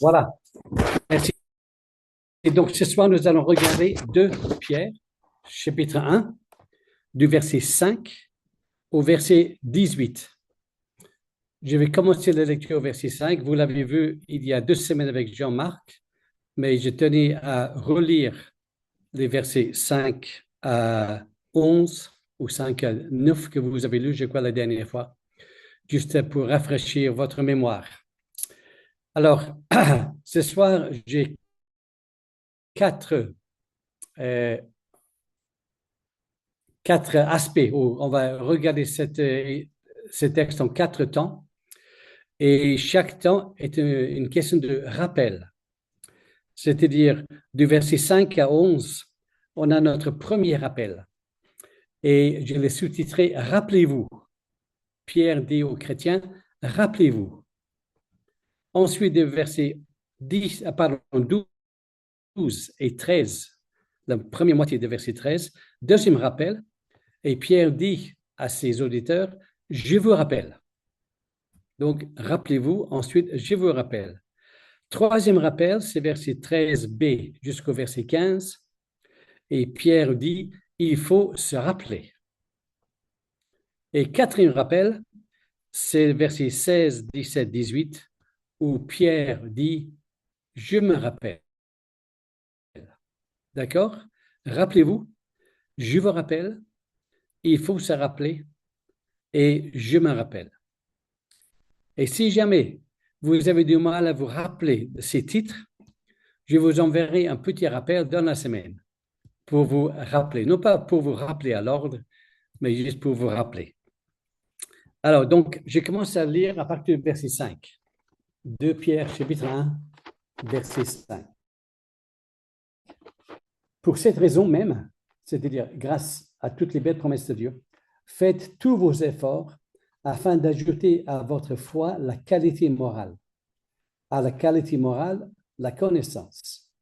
Voilà, merci. Et donc, ce soir, nous allons regarder 2 Pierre, chapitre 1, du verset 5 au verset 18. Je vais commencer la lecture au verset 5. Vous l'avez vu il y a 2 semaines avec Jean-Marc, mais je tenais à relire les versets 5 à 11 ou 5 à 9 que vous avez lus, je crois, la dernière fois, juste pour rafraîchir votre mémoire. Alors, ce soir, j'ai 4 aspects. On va regarder ce texte en 4 temps. Et chaque temps est une question de rappel. C'est-à-dire, du verset 5 à 11, on a notre premier rappel. Et je l'ai sous-titré « Rappelez-vous ». Pierre dit aux chrétiens « Rappelez-vous ». Ensuite, du verset 12 et 13, la première moitié du verset 13, deuxième rappel, et Pierre dit à ses auditeurs, je vous rappelle. Donc, rappelez-vous, ensuite, je vous rappelle. Troisième rappel, c'est verset 13b jusqu'au verset 15, et Pierre dit, il faut se rappeler. Et quatrième rappel, c'est verset 16, 17, 18, où Pierre dit, je me rappelle. D'accord? Rappelez-vous, je vous rappelle, il faut se rappeler, et je me rappelle. Et si jamais vous avez du mal à vous rappeler de ces titres, je vous enverrai un petit rappel dans la semaine pour vous rappeler, non pas pour vous rappeler à l'ordre, mais juste pour vous rappeler. Alors, donc, je commence à lire à partir du verset 5. 2 Pierre, chapitre 1, verset 5. Pour cette raison même, c'est-à-dire grâce à toutes les belles promesses de Dieu, faites tous vos efforts afin d'ajouter à votre foi la qualité morale. À la qualité morale, la connaissance.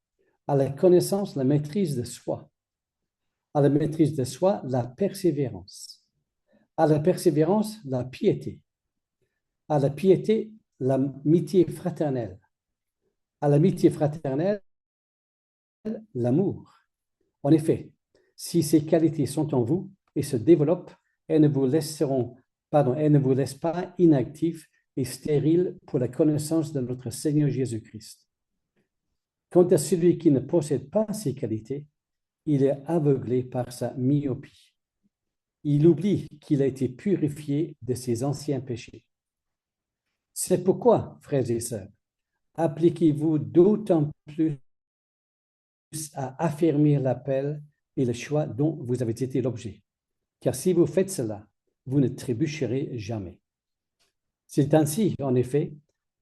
À la connaissance, la maîtrise de soi. À la maîtrise de soi, la persévérance. À la persévérance, la piété. À la piété, l'amitié fraternelle. À l'amitié fraternelle, l'amour. En effet, si ces qualités sont en vous et se développent, elles ne vous laissent pas inactifs et stériles pour la connaissance de notre Seigneur Jésus-Christ. Quant à celui qui ne possède pas ces qualités, il est aveuglé par sa myopie. Il oublie qu'il a été purifié de ses anciens péchés. C'est pourquoi, frères et sœurs, appliquez-vous d'autant plus à affermir l'appel et le choix dont vous avez été l'objet. Car si vous faites cela, vous ne trébucherez jamais. C'est ainsi, en effet,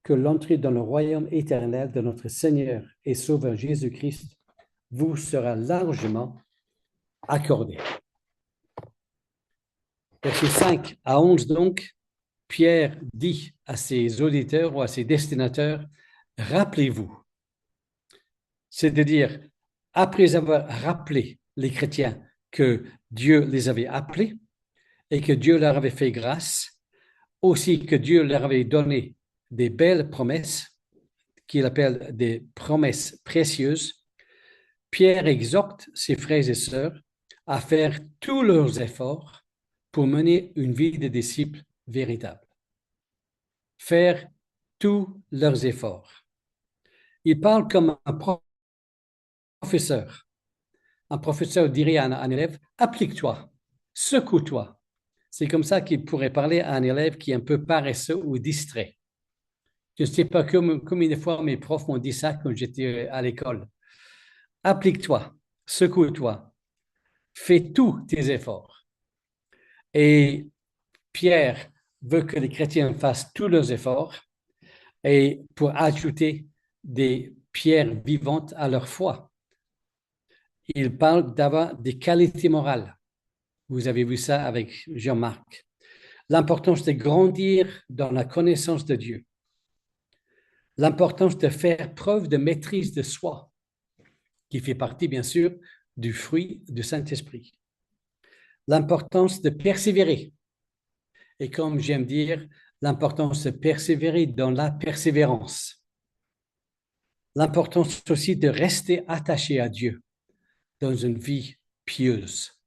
que l'entrée dans le royaume éternel de notre Seigneur et Sauveur Jésus-Christ vous sera largement accordée. Versets 5 à 11, donc, Pierre dit à ses auditeurs ou à ses destinataires, rappelez-vous. C'est-à-dire, après avoir rappelé les chrétiens que Dieu les avait appelés et que Dieu leur avait fait grâce, aussi que Dieu leur avait donné des belles promesses, qu'il appelle des promesses précieuses, Pierre exhorte ses frères et sœurs à faire tous leurs efforts pour mener une vie de disciples véritable. Faire tous leurs efforts. Il parle comme un professeur. Un professeur dirait à un élève, applique-toi, secoue-toi. C'est comme ça qu'il pourrait parler à un élève qui est un peu paresseux ou distrait. Je ne sais pas combien de fois mes profs m'ont dit ça quand j'étais à l'école. Applique-toi, secoue-toi, fais tous tes efforts. Et Pierre veut que les chrétiens fassent tous leurs efforts et pour ajouter des pierres vivantes à leur foi. Il parle d'avoir des qualités morales. Vous avez vu ça avec Jean-Marc. L'importance de grandir dans la connaissance de Dieu. L'importance de faire preuve de maîtrise de soi, qui fait partie, bien sûr, du fruit du Saint-Esprit. L'importance de persévérer. Et comme j'aime dire, l'importance de persévérer dans la persévérance. l'importance aussi de rester attaché à Dieu dans une vie pieuse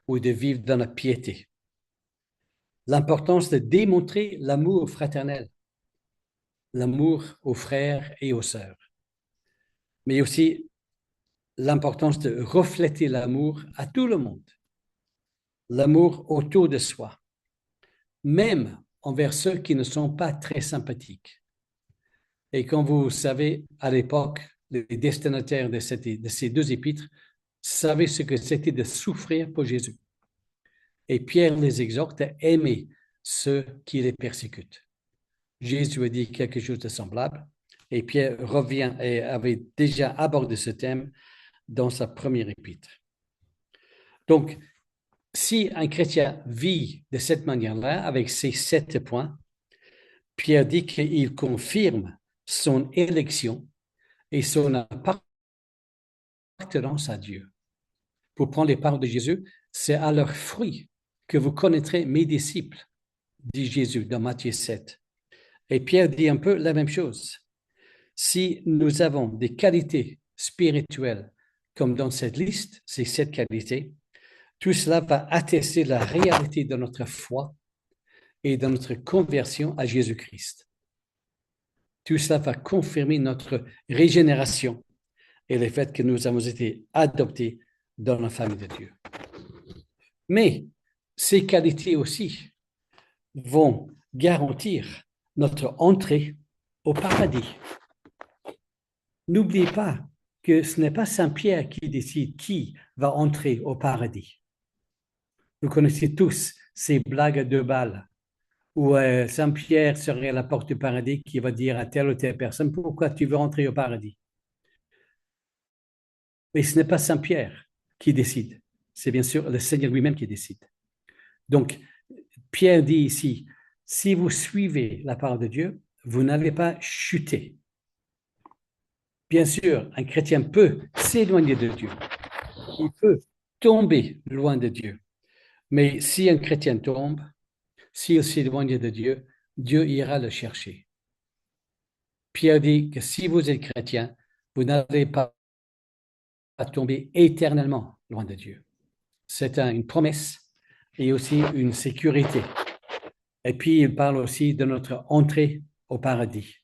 ou de vivre dans la piété. L'importance de démontrer l'amour fraternel, l'amour aux frères et aux sœurs, mais aussi l'importance de refléter l'amour à tout le monde, l'amour autour de soi, même envers ceux qui ne sont pas très sympathiques. Et comme vous savez, à l'époque, les destinataires de ces deux épîtres savaient ce que c'était de souffrir pour Jésus. Et Pierre les exhorte à aimer ceux qui les persécutent. Jésus a dit quelque chose de semblable, et Pierre revient et avait déjà abordé ce thème dans sa première épître. Donc, si un chrétien vit de cette manière-là, avec ces 7 points, Pierre dit qu'il confirme son élection et son appartenance à Dieu. Pour prendre les paroles de Jésus, c'est à leurs fruits que vous connaîtrez mes disciples, dit Jésus dans Matthieu 7. Et Pierre dit un peu la même chose. Si nous avons des qualités spirituelles, comme dans cette liste, ces 7 qualités, tout cela va attester la réalité de notre foi et de notre conversion à Jésus-Christ. Tout cela va confirmer notre régénération et le fait que nous avons été adoptés dans la famille de Dieu. Mais ces qualités aussi vont garantir notre entrée au paradis. N'oubliez pas que ce n'est pas Saint-Pierre qui décide qui va entrer au paradis. Vous connaissez tous ces blagues à 2 balles où Saint-Pierre serait à la porte du paradis qui va dire à telle ou telle personne, pourquoi tu veux entrer au paradis? Mais ce n'est pas Saint-Pierre qui décide, c'est bien sûr le Seigneur lui-même qui décide. Donc, Pierre dit ici, si vous suivez la parole de Dieu, vous n'allez pas chuter. Bien sûr, un chrétien peut s'éloigner de Dieu. Il peut tomber loin de Dieu. Mais si un chrétien tombe, s'il s'éloigne de Dieu, Dieu ira le chercher. Pierre dit que si vous êtes chrétien, vous n'allez pas tomber éternellement loin de Dieu. C'est une promesse et aussi une sécurité. Et puis, il parle aussi de notre entrée au paradis.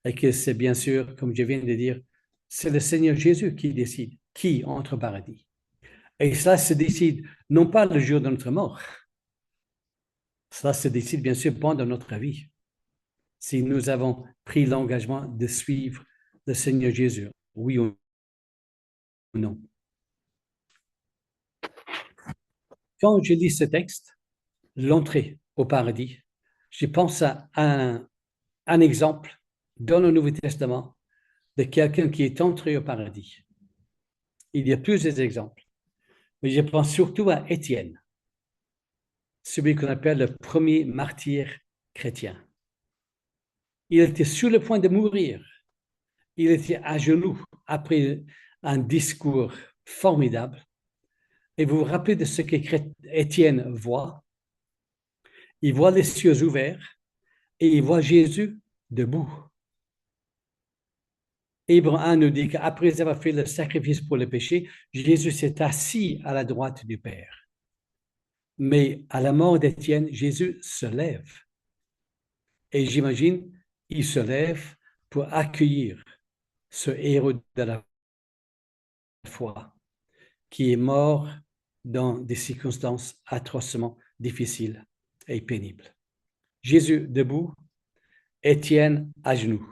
Et que c'est bien sûr, comme je viens de dire, c'est le Seigneur Jésus qui décide qui entre au paradis. Et cela se décide non pas le jour de notre mort, cela se décide bien sûr pendant notre vie. Si nous avons pris l'engagement de suivre le Seigneur Jésus, oui ou non. Quand je lis ce texte, l'entrée au paradis, je pense à un exemple dans le Nouveau Testament de quelqu'un qui est entré au paradis. Il y a plusieurs exemples, mais je pense surtout à Étienne, celui qu'on appelle le premier martyr chrétien. Il était sur le point de mourir. Il était à genoux après un discours formidable. Et vous vous rappelez de ce qu'Étienne voit? Il voit les cieux ouverts et il voit Jésus debout. Hébreux 1 nous dit qu'après avoir fait le sacrifice pour le péché, Jésus s'est assis à la droite du Père. Mais à la mort d'Étienne, Jésus se lève. Et j'imagine, il se lève pour accueillir ce héros de la foi qui est mort dans des circonstances atrocement difficiles et pénibles. Jésus debout, Étienne à genoux.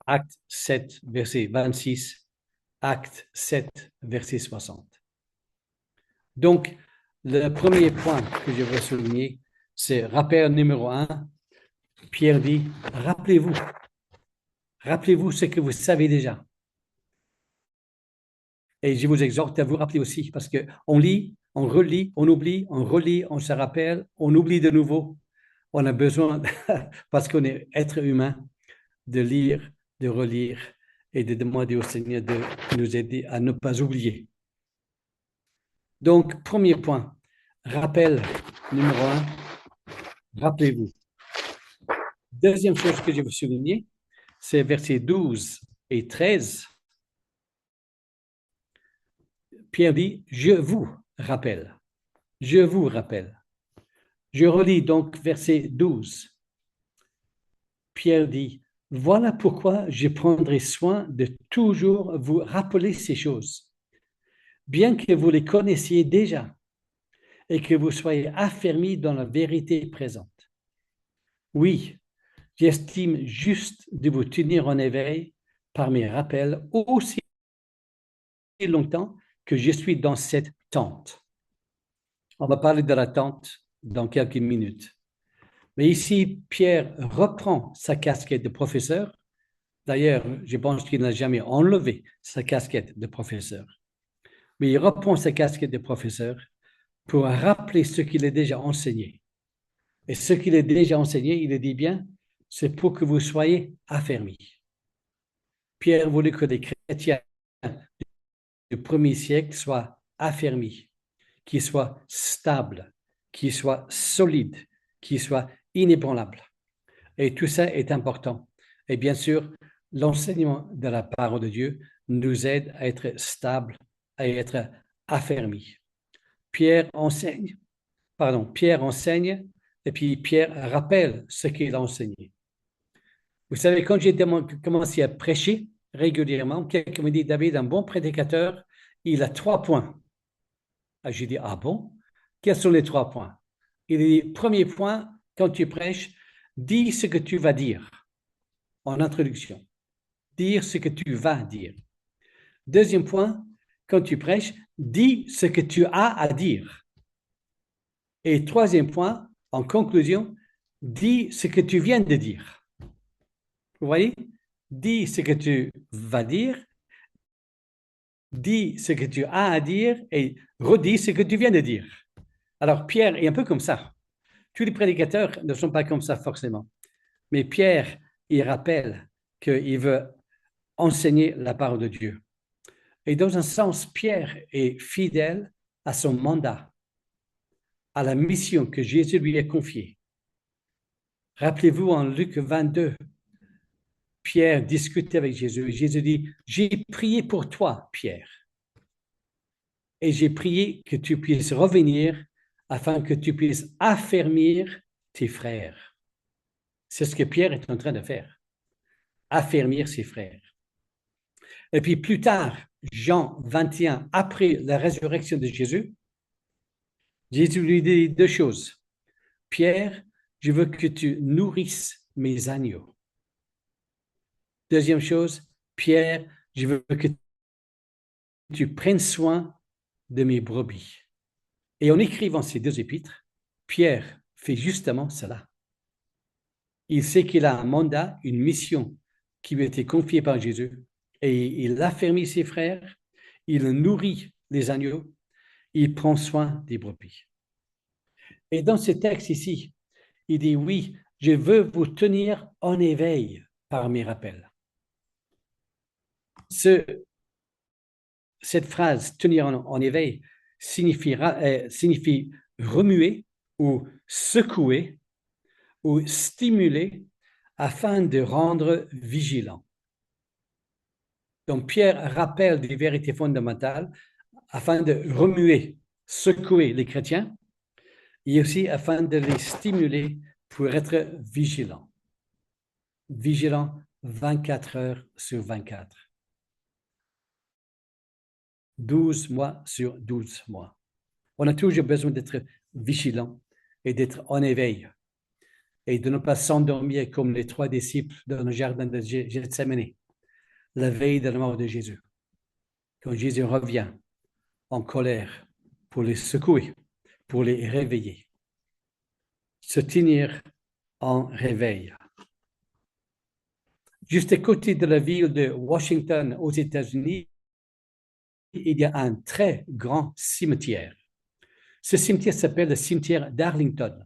Acte 7, verset 26, Acte 7, verset 60. Donc, le premier point que je veux souligner, c'est rappel numéro 1. Pierre dit, rappelez-vous ce que vous savez déjà. Et je vous exhorte à vous rappeler aussi, parce qu'on lit, on relit, on oublie, on relit, on se rappelle, on oublie de nouveau. On a besoin, parce qu'on est être humain, de lire, de relire et de demander au Seigneur de nous aider à ne pas oublier. Donc, premier point, rappel numéro 1, rappelez-vous. Deuxième chose que je veux souligner, c'est verset 12 et 13, Pierre dit, je vous rappelle. Je vous rappelle. Je relis donc verset 12. Pierre dit, voilà pourquoi je prendrai soin de toujours vous rappeler ces choses, bien que vous les connaissiez déjà et que vous soyez affermis dans la vérité présente. Oui, j'estime juste de vous tenir en éveil par mes rappels aussi longtemps que je suis dans cette tente. On va parler de la tente dans quelques minutes. Mais ici, Pierre reprend sa casquette de professeur. D'ailleurs, je pense qu'il n'a jamais enlevé sa casquette de professeur. Mais il reprend sa casquette de professeur pour rappeler ce qu'il a déjà enseigné. Et ce qu'il a déjà enseigné, il dit bien, c'est pour que vous soyez affermis. Pierre voulait que les chrétiens du premier siècle soient affermis, qu'ils soient stables, qu'ils soient solides, qu'ils soient inébranlables. Et tout ça est important. Et bien sûr, l'enseignement de la parole de Dieu nous aide à être stables, à être affermis. Pierre enseigne, et puis Pierre rappelle ce qu'il a enseigné. Vous savez, quand j'ai commencé à prêcher régulièrement, quelqu'un me dit, David, un bon prédicateur, il a 3 points. J'ai dit, ah bon? Quels sont les 3 points? Il dit, premier point, quand tu prêches, dis ce que tu vas dire en introduction. Dire ce que tu vas dire. Deuxième point, quand tu prêches, dis ce que tu as à dire. Et troisième point, en conclusion, dis ce que tu viens de dire. Vous voyez? Dis ce que tu vas dire, dis ce que tu as à dire et redis ce que tu viens de dire. Alors, Pierre est un peu comme ça. Tous les prédicateurs ne sont pas comme ça forcément. Mais Pierre, il rappelle qu'il veut enseigner la parole de Dieu. Et dans un sens, Pierre est fidèle à son mandat, à la mission que Jésus lui a confiée. Rappelez-vous en Luc 22, Pierre discutait avec Jésus et Jésus dit, j'ai prié pour toi, Pierre, et j'ai prié que tu puisses revenir afin que tu puisses affermir tes frères. C'est ce que Pierre est en train de faire, affermir ses frères. Et puis plus tard, Jean 21, après la résurrection de Jésus, Jésus lui dit 2 choses. Pierre, je veux que tu nourrisses mes agneaux. Deuxième chose, Pierre, je veux que tu prennes soin de mes brebis. Et en écrivant ces 2 épîtres, Pierre fait justement cela. Il sait qu'il a un mandat, une mission qui lui a été confiée par Jésus. Et il affermit ses frères, il nourrit les agneaux, il prend soin des brebis. Et dans ce texte ici, il dit, oui, je veux vous tenir en éveil par mes rappels. Cette phrase, tenir en éveil, signifie remuer ou secouer ou stimuler afin de rendre vigilant. Donc, Pierre rappelle des vérités fondamentales afin de remuer, secouer les chrétiens et aussi afin de les stimuler pour être vigilants. Vigilants 24 heures sur 24. 12 mois sur 12 mois. On a toujours besoin d'être vigilant et d'être en éveil et de ne pas s'endormir comme les 3 disciples dans le jardin de Gethsémani, la veille de la mort de Jésus. Quand Jésus revient en colère pour les secouer, pour les réveiller. Se tenir en réveil. Juste à côté de la ville de Washington aux États-Unis, il y a un très grand cimetière. Ce cimetière s'appelle le cimetière d'Arlington.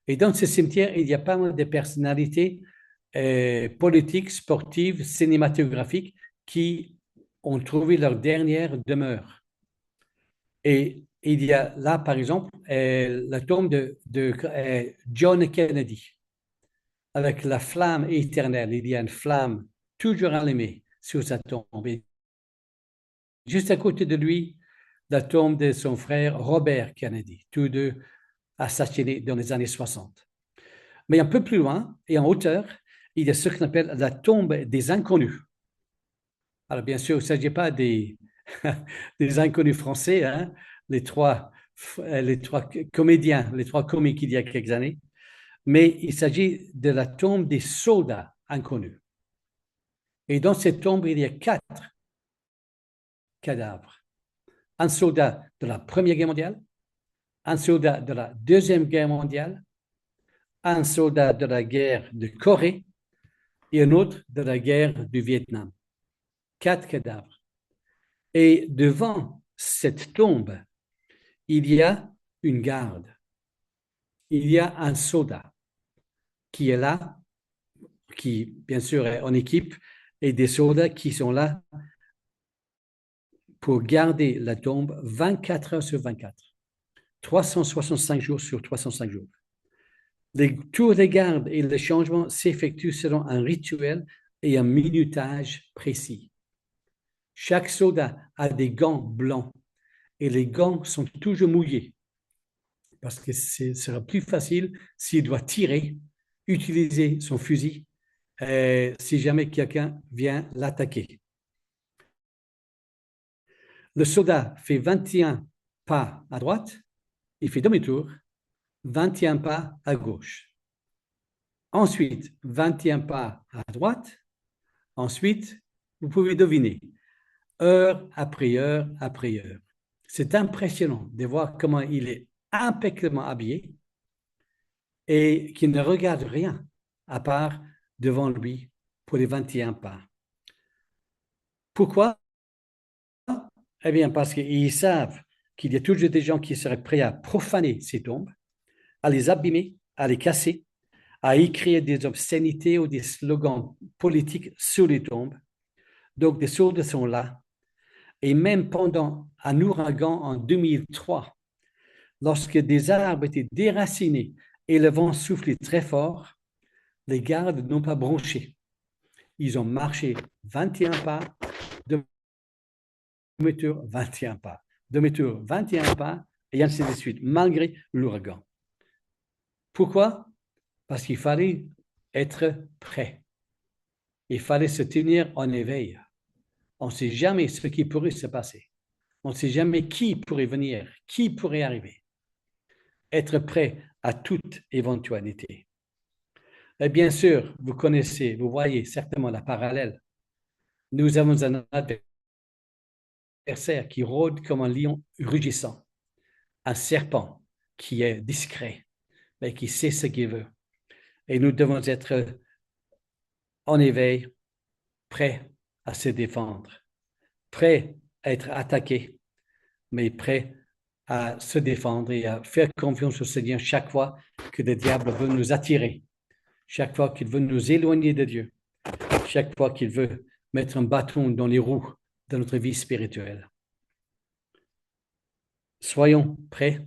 Et dans ce cimetière, il y a pas mal de personnalités politiques, sportives, cinématographiques qui ont trouvé leur dernière demeure. Et il y a là, par exemple, la tombe de John Kennedy, avec la flamme éternelle. Il y a une flamme toujours allumé sur sa tombe. Et juste à côté de lui, la tombe de son frère Robert Kennedy, tous deux assassinés dans les années 60. Mais un peu plus loin et en hauteur, il y a ce qu'on appelle la tombe des inconnus. Alors, bien sûr, il ne s'agit pas des, des inconnus français, hein, les trois comédiens, les trois comiques il y a quelques années, mais il s'agit de la tombe des soldats inconnus. Et dans cette tombe, il y a 4 cadavres. Un soldat de la Première Guerre mondiale, un soldat de la Deuxième Guerre mondiale, un soldat de la guerre de Corée et un autre de la guerre du Vietnam. 4 cadavres. Et devant cette tombe, il y a une garde. Il y a un soldat qui est là, qui bien sûr est en équipe, et des soldats qui sont là pour garder la tombe 24 heures sur 24, 365 jours sur 305 jours. Les tours de garde et les changements s'effectuent selon un rituel et un minutage précis. Chaque soldat a des gants blancs et les gants sont toujours mouillés parce que ce sera plus facile s'il doit tirer, utiliser son fusil si jamais quelqu'un vient l'attaquer. Le soldat fait 21 pas à droite, il fait demi-tour, 21 pas à gauche. Ensuite, 21 pas à droite. Ensuite, vous pouvez deviner, heure après heure après heure. C'est impressionnant de voir comment il est impeccablement habillé et qu'il ne regarde rien à part devant lui pour les 21 pas. Pourquoi? Eh bien, parce qu'ils savent qu'il y a toujours des gens qui seraient prêts à profaner ces tombes, à les abîmer, à les casser, à écrire des obscénités ou des slogans politiques sur les tombes. Donc, des soldats sont là. Et même pendant un ouragan en 2003, lorsque des arbres étaient déracinés et le vent soufflait très fort, les gardes n'ont pas bronché. Ils ont marché 21 pas, demi-tour, 21 pas, demi-tour, 21 pas, et ainsi de suite, malgré l'ouragan. Pourquoi? Parce qu'il fallait être prêt. Il fallait se tenir en éveil. On ne sait jamais ce qui pourrait se passer. On ne sait jamais qui pourrait venir, qui pourrait arriver. Être prêt à toute éventualité. Et bien sûr, vous connaissez, vous voyez certainement la parallèle. Nous avons un adversaire qui rôde comme un lion rugissant, un serpent qui est discret, mais qui sait ce qu'il veut. Et nous devons être en éveil, prêts à se défendre, prêts à être attaqués, mais prêts à se défendre et à faire confiance au Seigneur chaque fois que le diable veut nous attirer, chaque fois qu'il veut nous éloigner de Dieu, chaque fois qu'il veut mettre un bâton dans les roues de notre vie spirituelle. Soyons prêts.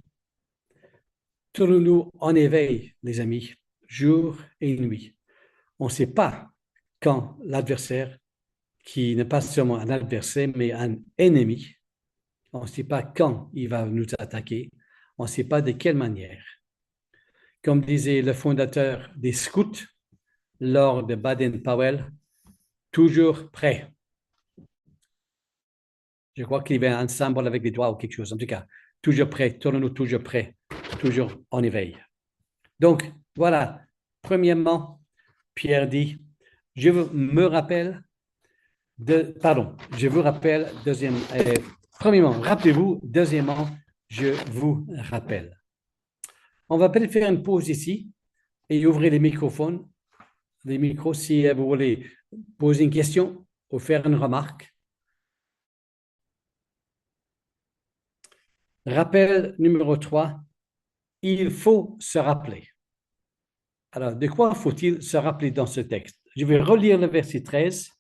Tenons-nous en éveil, les amis, jour et nuit. On ne sait pas quand l'adversaire, qui n'est pas seulement un adversaire, mais un ennemi, on ne sait pas quand il va nous attaquer, on ne sait pas de quelle manière. Comme disait le fondateur des scouts, Lord Baden-Powell, toujours prêt. Je crois qu'il y avait un symbole avec des doigts ou quelque chose. En tout cas, toujours prêt, tournons-nous toujours prêts, toujours en éveil. Donc, voilà. Premièrement, Pierre dit, je vous rappelle, premièrement, rappelez-vous, deuxièmement, je vous rappelle. On va peut-être faire une pause ici et ouvrir les microphones, les micros, si vous voulez poser une question ou faire une remarque. Rappel numéro 3, il faut se rappeler. Alors, de quoi faut-il se rappeler dans ce texte? Je vais relire le verset 13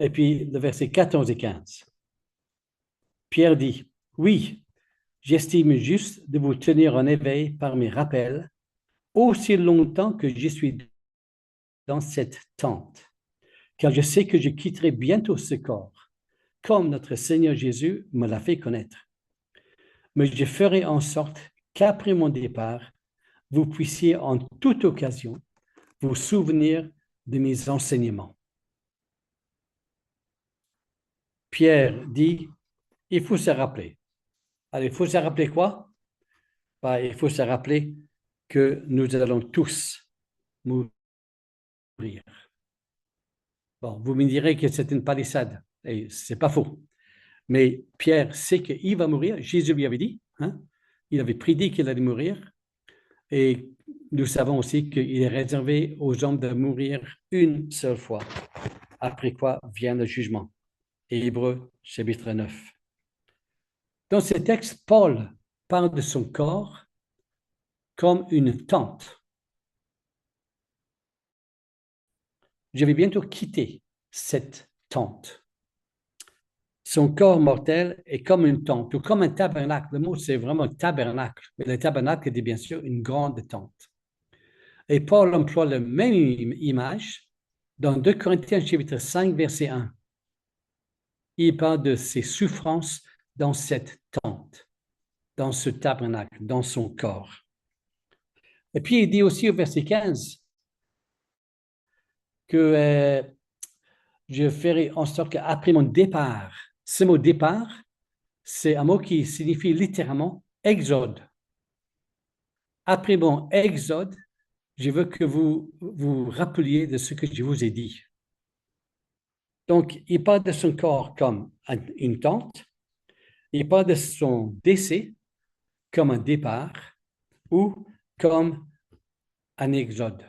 et puis le verset 14 et 15. Pierre dit, oui, j'estime juste de vous tenir en éveil par mes rappels aussi longtemps que je suis dans cette tente. car je sais que je quitterai bientôt ce corps, comme notre Seigneur Jésus me l'a fait connaître. Mais je ferai en sorte qu'après mon départ, vous puissiez en toute occasion vous souvenir de mes enseignements. Pierre dit, il faut se rappeler. Alors, il faut se rappeler quoi? Ben, il faut se rappeler que nous allons tous mourir. Bon, vous me direz que c'est une palissade, et c'est pas faux. Mais Pierre sait qu'il va mourir. Jésus lui avait dit, hein? Il avait prédit qu'il allait mourir. Et nous savons aussi qu'il est réservé aux hommes de mourir une seule fois, après quoi vient le jugement. Hébreux, chapitre 9. Dans ce texte, Paul parle de son corps comme une tente. Je vais bientôt quitter cette tente. Son corps mortel est comme une tente ou comme un tabernacle. Le mot, c'est vraiment tabernacle. Mais le tabernacle est bien sûr une grande tente. Et Paul emploie la même image dans 2 Corinthiens chapitre 5, verset 1. Il parle de ses souffrances dans cette tente, dans ce tabernacle, dans son corps. Et puis il dit aussi au verset 15 que je ferai en sorte qu'après mon départ, ce mot départ, c'est un mot qui signifie littéralement exode. Après mon exode, je veux que vous vous rappeliez de ce que je vous ai dit. Donc, il parle de son corps comme une tente, il parle de son décès comme un départ ou comme un exode.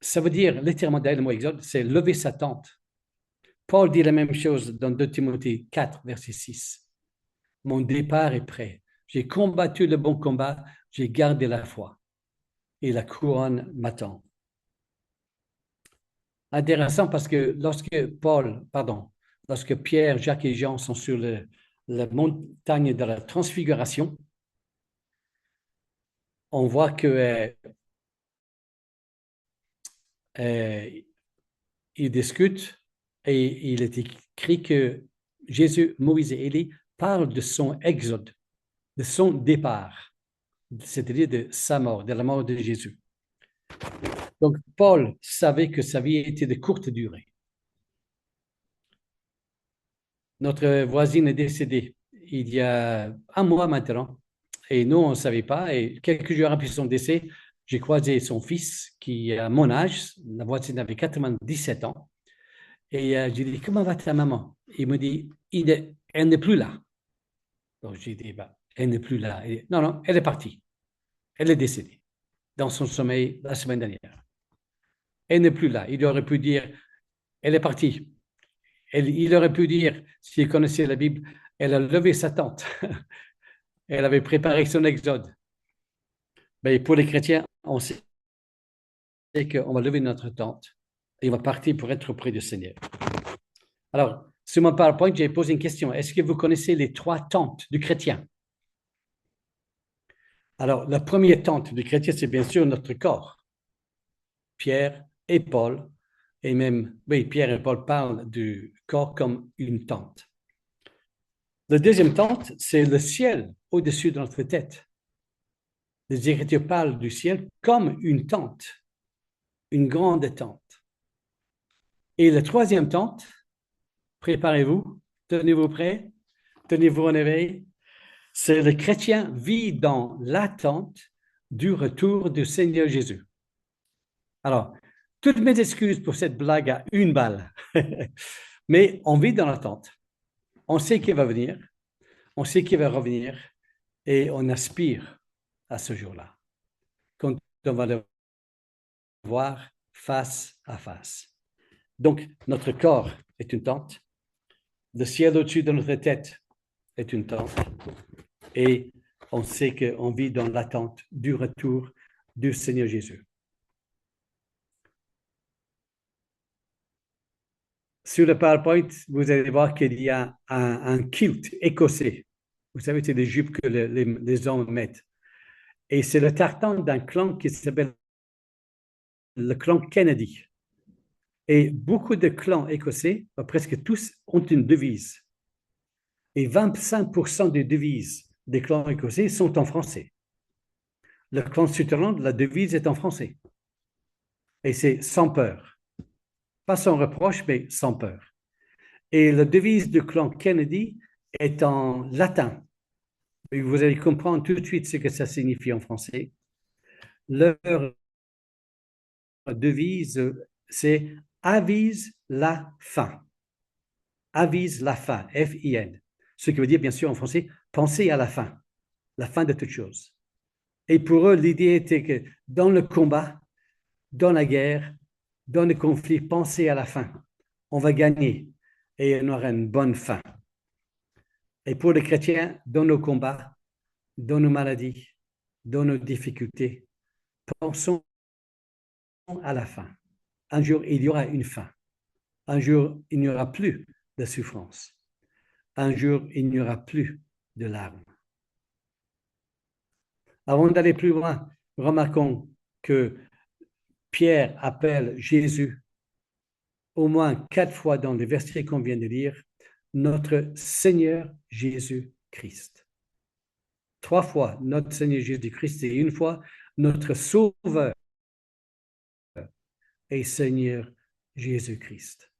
Ça veut dire, littéralement, le mot exode, c'est lever sa tente. Paul dit la même chose dans 2 Timothée 4, verset 6. Mon départ est prêt. J'ai combattu le bon combat, j'ai gardé la foi. Et la couronne m'attend. Intéressant parce que lorsque Pierre, Jacques et Jean sont sur la montagne de la transfiguration, on voit que ils discutent et il est écrit que Jésus, Moïse et Élie parlent de son exode, de son départ, c'est-à-dire de sa mort, de la mort de Jésus. Donc, Paul savait que sa vie était de courte durée. Notre voisine est décédée il y a un mois maintenant, et nous, on ne savait pas. Et quelques jours après son décès, j'ai croisé son fils qui a mon âge. La voisine avait 97 ans. Et j'ai dit, comment va ta maman? Il me dit, elle n'est plus là. Donc j'ai dit, bah, elle n'est plus là. Non, non, elle est partie. Elle est décédée dans son sommeil la semaine dernière. Elle n'est plus là. Il aurait pu dire, elle est partie. Il aurait pu dire, s'il connaissait la Bible, elle a levé sa tente. Elle avait préparé son exode. Mais pour les chrétiens, on sait qu'on va lever notre tente et on va partir pour être auprès du Seigneur. Alors, sur mon PowerPoint, j'ai posé une question. Est-ce que vous connaissez les 3 tentes du chrétien? Alors, la première tente du chrétien, c'est bien sûr notre corps. Pierre et Paul, et même, oui, Pierre et Paul parlent du corps comme une tente. La deuxième tente, c'est le ciel au-dessus de notre tête. Les Écritures parlent du ciel comme une tente, une grande tente. Et la troisième tente, préparez-vous, tenez-vous prêts, tenez-vous en éveil, c'est le chrétien vit dans l'attente du retour du Seigneur Jésus. Alors, toutes mes excuses pour cette blague à une balle, mais on vit dans l'attente. On sait qu'il va venir, on sait qu'il va revenir et on aspire à ce jour-là, quand on va le voir face à face. Donc, notre corps est une tente, le ciel au-dessus de notre tête est une tente et on sait qu'on vit dans l'attente du retour du Seigneur Jésus. Sur le PowerPoint, vous allez voir qu'il y a un kilt écossais. Vous savez, c'est des jupes que les hommes mettent. Et c'est le tartan d'un clan qui s'appelle le clan Kennedy. Et beaucoup de clans écossais, presque tous, ont une devise. Et 25% des devises des clans écossais sont en français. Le clan Sutherland, la devise est en français. Et c'est sans peur. Pas sans reproche, mais sans peur. Et la devise du clan Kennedy est en latin. Et vous allez comprendre tout de suite ce que ça signifie en français. Leur devise, c'est avise la fin. Avise la fin, F-I-N. Ce qui veut dire, bien sûr, en français, penser à la fin de toute chose. Et pour eux, l'idée était que dans le combat, dans la guerre, dans le conflit, pensez à la fin. On va gagner et on aura une bonne fin. Et pour les chrétiens, dans nos combats, dans nos maladies, dans nos difficultés, pensons à la fin. Un jour, il y aura une fin. Un jour, il n'y aura plus de souffrance. Un jour, il n'y aura plus de larmes. Avant d'aller plus loin, remarquons que Pierre appelle Jésus au moins 4 fois dans les versets qu'on vient de lire, notre Seigneur Jésus-Christ. 3 fois notre Seigneur Jésus-Christ et une fois notre Sauveur et Seigneur Jésus-Christ.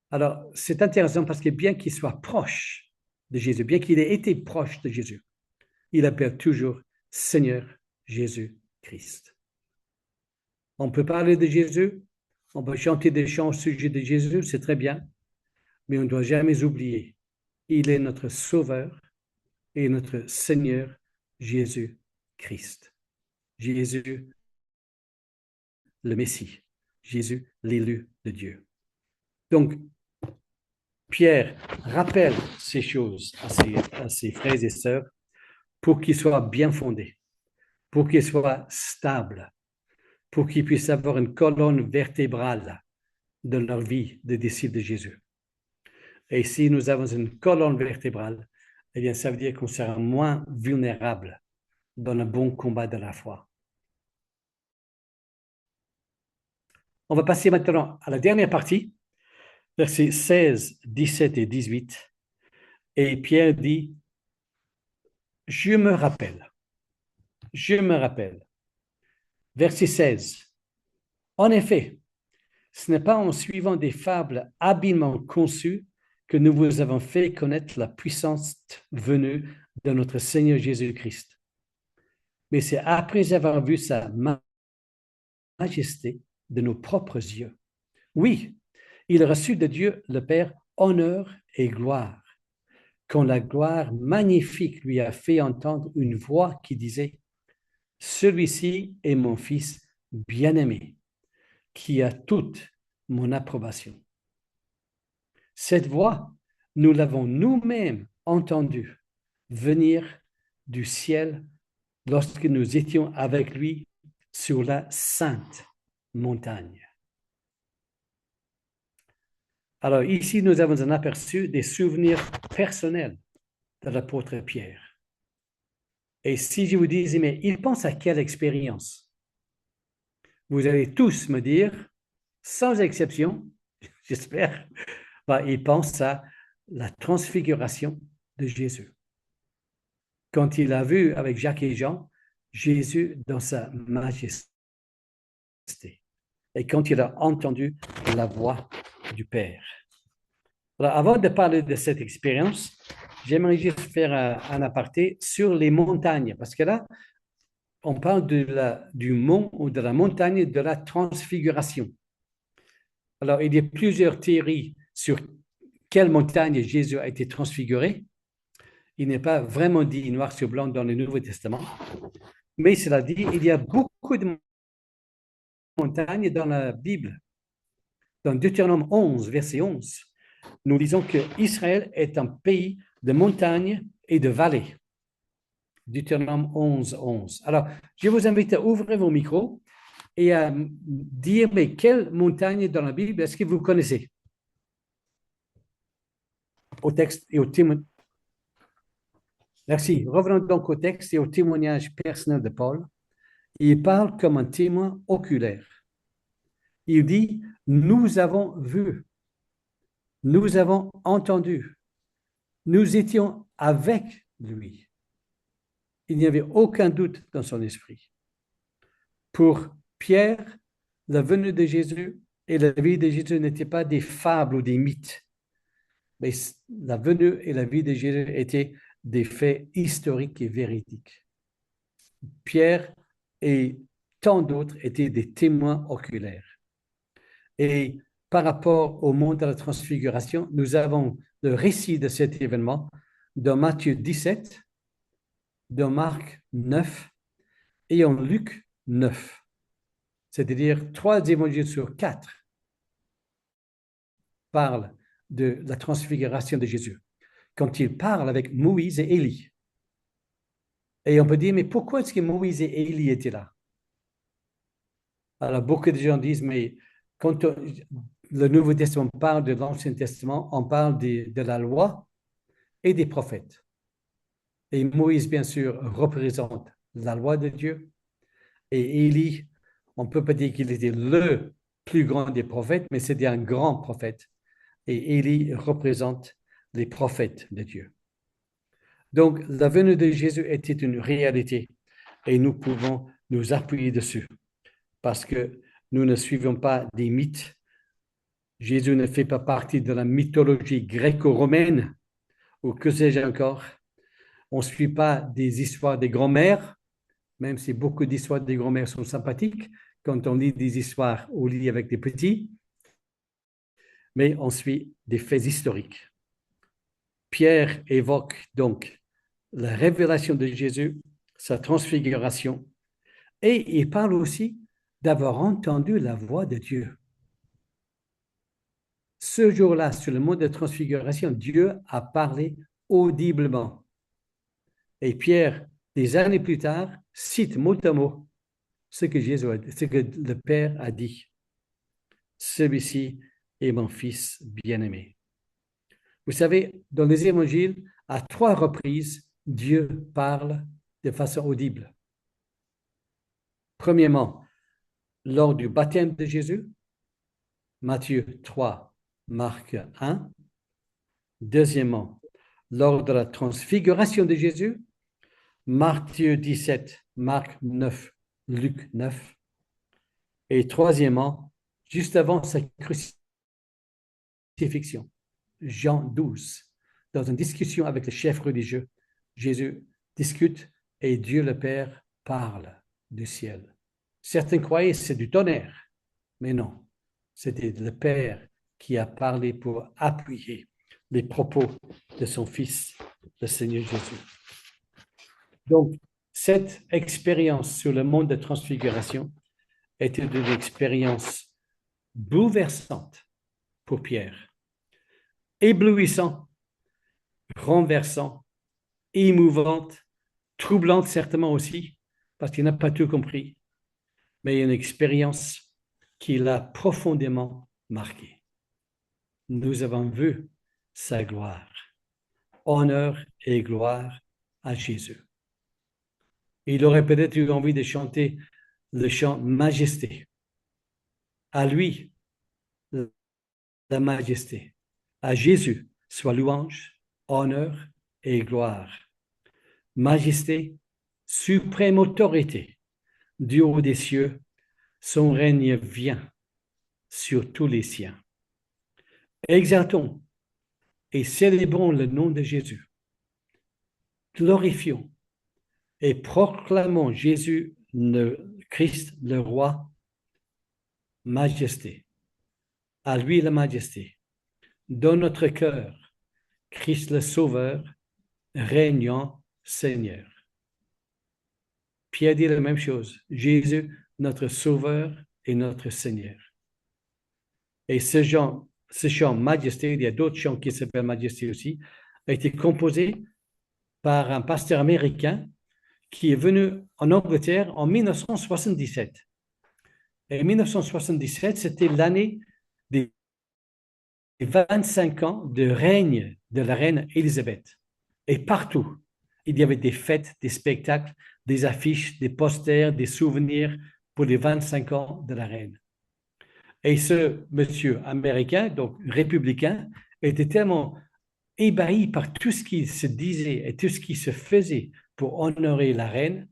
Alors, c'est intéressant parce que bien qu'il soit proche de Jésus, bien qu'il ait été proche de Jésus, il appelle toujours Seigneur Jésus-Christ. On peut parler de Jésus, on peut chanter des chants au sujet de Jésus, c'est très bien, mais on ne doit jamais oublier, il est notre Sauveur et notre Seigneur Jésus-Christ. Jésus, le Messie. Jésus, l'élu de Dieu. Donc, Pierre rappelle ces choses à ses frères et sœurs pour qu'ils soient bien fondés, pour qu'ils soient stables, pour qu'ils puissent avoir une colonne vertébrale de leur vie de disciples de Jésus. Et si nous avons une colonne vertébrale, eh bien, ça veut dire qu'on sera moins vulnérable dans le bon combat de la foi. On va passer maintenant à la dernière partie, versets 16, 17 et 18. Et Pierre dit, je me rappelle. Verset 16. En effet, ce n'est pas en suivant des fables habilement conçues que nous vous avons fait connaître la puissance venue de notre Seigneur Jésus-Christ. Mais c'est après avoir vu sa majesté de nos propres yeux. Oui, il reçut de Dieu le Père honneur et gloire, quand la gloire magnifique lui a fait entendre une voix qui disait « Celui-ci est mon Fils bien-aimé, qui a toute mon approbation. » Cette voix, nous l'avons nous-mêmes entendue venir du ciel lorsque nous étions avec lui sur la sainte montagne. Alors ici, nous avons un aperçu des souvenirs personnels de l'apôtre Pierre. Et si je vous disais, mais il pense à quelle expérience? Vous allez tous me dire, sans exception, j'espère, il pense à la transfiguration de Jésus. Quand il a vu avec Jacques et Jean, Jésus dans sa majesté. Et quand il a entendu la voix du Père. Alors, avant de parler de cette expérience, j'aimerais juste faire un aparté sur les montagnes, parce que là, on parle du mont ou de la montagne de la transfiguration. Alors, il y a plusieurs théories sur quelle montagne Jésus a été transfiguré. Il n'est pas vraiment dit noir sur blanc dans le Nouveau Testament, mais cela dit, il y a beaucoup de montagnes dans la Bible. Dans Deutéronome 11, verset 11, nous lisons que Israël est un pays de montagnes et de vallées. Deutéronome 11, 11. Alors, je vous invite à ouvrir vos micros et à dire, mais quelle montagne dans la Bible est-ce que vous connaissez? Au texte et au témoignage. Merci. Revenons donc au texte et au témoignage personnel de Paul. Il parle comme un témoin oculaire. Il dit, nous avons vu, nous avons entendu, nous étions avec lui. Il n'y avait aucun doute dans son esprit. Pour Pierre, la venue de Jésus et la vie de Jésus n'étaient pas des fables ou des mythes, mais la venue et la vie de Jésus étaient des faits historiques et véridiques. Pierre et tant d'autres étaient des témoins oculaires. Et par rapport au monde de la transfiguration, nous avons le récit de cet événement dans Matthieu 17, dans Marc 9 et en Luc 9. C'est-à-dire 3 évangiles sur 4 parlent de la transfiguration de Jésus. Quand il parle avec Moïse et Élie. Et on peut dire, mais pourquoi est-ce que Moïse et Élie étaient là? Alors, beaucoup de gens disent, mais quand le Nouveau Testament parle de l'Ancien Testament, on parle de la loi et des prophètes. Et Moïse, bien sûr, représente la loi de Dieu. Et Élie, on ne peut pas dire qu'il était le plus grand des prophètes, mais c'était un grand prophète. Et Élie représente les prophètes de Dieu. Donc, la venue de Jésus était une réalité et nous pouvons nous appuyer dessus parce que nous ne suivons pas des mythes. Jésus ne fait pas partie de la mythologie gréco-romaine ou que sais-je encore. On ne suit pas des histoires des grands-mères, même si beaucoup d'histoires des grands-mères sont sympathiques quand on lit des histoires au lit avec des petits, mais on suit des faits historiques. Pierre évoque donc la révélation de Jésus, sa transfiguration, et il parle aussi d'avoir entendu la voix de Dieu. Ce jour-là, sur le mont de transfiguration, Dieu a parlé audiblement. Et Pierre, des années plus tard, cite mot à mot ce que ce que le Père a dit. Celui-ci est mon Fils bien-aimé. Vous savez, dans les évangiles, à 3 reprises, Dieu parle de façon audible. Premièrement, lors du baptême de Jésus, Matthieu 3, Marc 1. Deuxièmement, lors de la transfiguration de Jésus, Matthieu 17, Marc 9, Luc 9. Et troisièmement, juste avant sa crucifixion, Jean 12. Dans une discussion avec le chef religieux, Jésus discute et Dieu le Père parle du ciel. Certains croyaient que c'est du tonnerre, mais non, c'était le Père qui a parlé pour appuyer les propos de son Fils, le Seigneur Jésus. Donc, cette expérience sur le monde de transfiguration était une expérience bouleversante pour Pierre, éblouissante, renversante, émouvante, troublante certainement aussi, parce qu'il n'a pas tout compris, mais une expérience qui l'a profondément marqué. Nous avons vu sa gloire. Honneur et gloire à Jésus. Il aurait peut-être eu envie de chanter le chant Majesté. À lui, la majesté. À Jésus, soit louange, honneur et gloire. Majesté, suprême autorité, du haut des cieux, son règne vient sur tous les siens. Exaltons et célébrons le nom de Jésus. Glorifions et proclamons Jésus, le Christ, le roi, majesté. À lui la majesté. Dans notre cœur, Christ le Sauveur, régnant Seigneur. Pierre dit la même chose. Jésus, notre Sauveur et notre Seigneur. Et ce chant Majesté, il y a d'autres chants qui s'appellent Majesté aussi, a été composé par un pasteur américain qui est venu en Angleterre en 1977. Et 1977, c'était l'année des 25 ans de règne de la reine Élisabeth. Et partout, il y avait des fêtes, des spectacles, des affiches, des posters, des souvenirs pour les 25 ans de la reine. Et ce monsieur américain, donc républicain, était tellement ébahi par tout ce qui se disait et tout ce qui se faisait pour honorer la reine.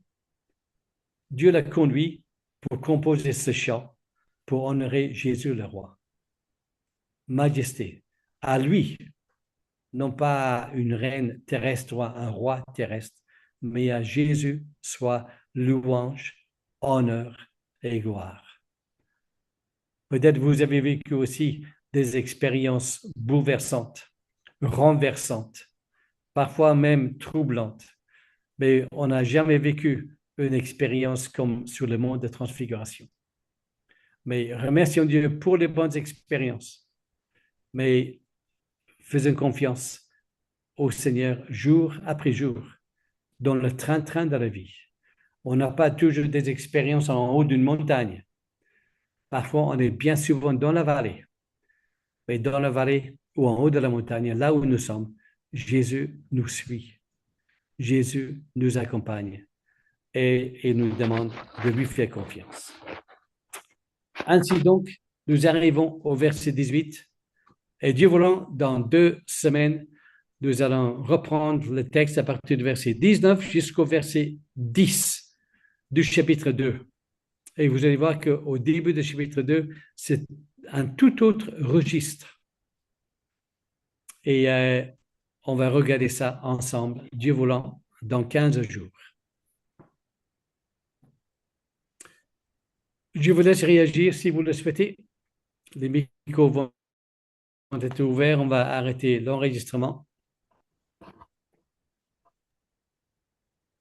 Dieu l'a conduit pour composer ce chant pour honorer Jésus le roi. Majesté, à lui, non pas une reine terrestre ou un roi terrestre, mais à Jésus soit louange, honneur et gloire. Peut-être vous avez vécu aussi des expériences bouleversantes, renversantes, parfois même troublantes, mais on n'a jamais vécu une expérience comme sur le mont de transfiguration. Mais remercions Dieu pour les bonnes expériences, mais faisons confiance au Seigneur jour après jour dans le train-train de la vie. On n'a pas toujours des expériences en haut d'une montagne. Parfois, on est bien souvent dans la vallée. Mais dans la vallée ou en haut de la montagne, là où nous sommes, Jésus nous suit. Jésus nous accompagne et nous demande de lui faire confiance. Ainsi donc, nous arrivons au verset 18. Et Dieu voulant, dans 2 semaines, nous allons reprendre le texte à partir du verset 19 jusqu'au verset 10 du chapitre 2. Et vous allez voir qu'au début du chapitre 2, c'est un tout autre registre. Et on va regarder ça ensemble, Dieu voulant, dans 15 jours. Je vous laisse réagir si vous le souhaitez. Les micros vont être ouverts. On va arrêter l'enregistrement.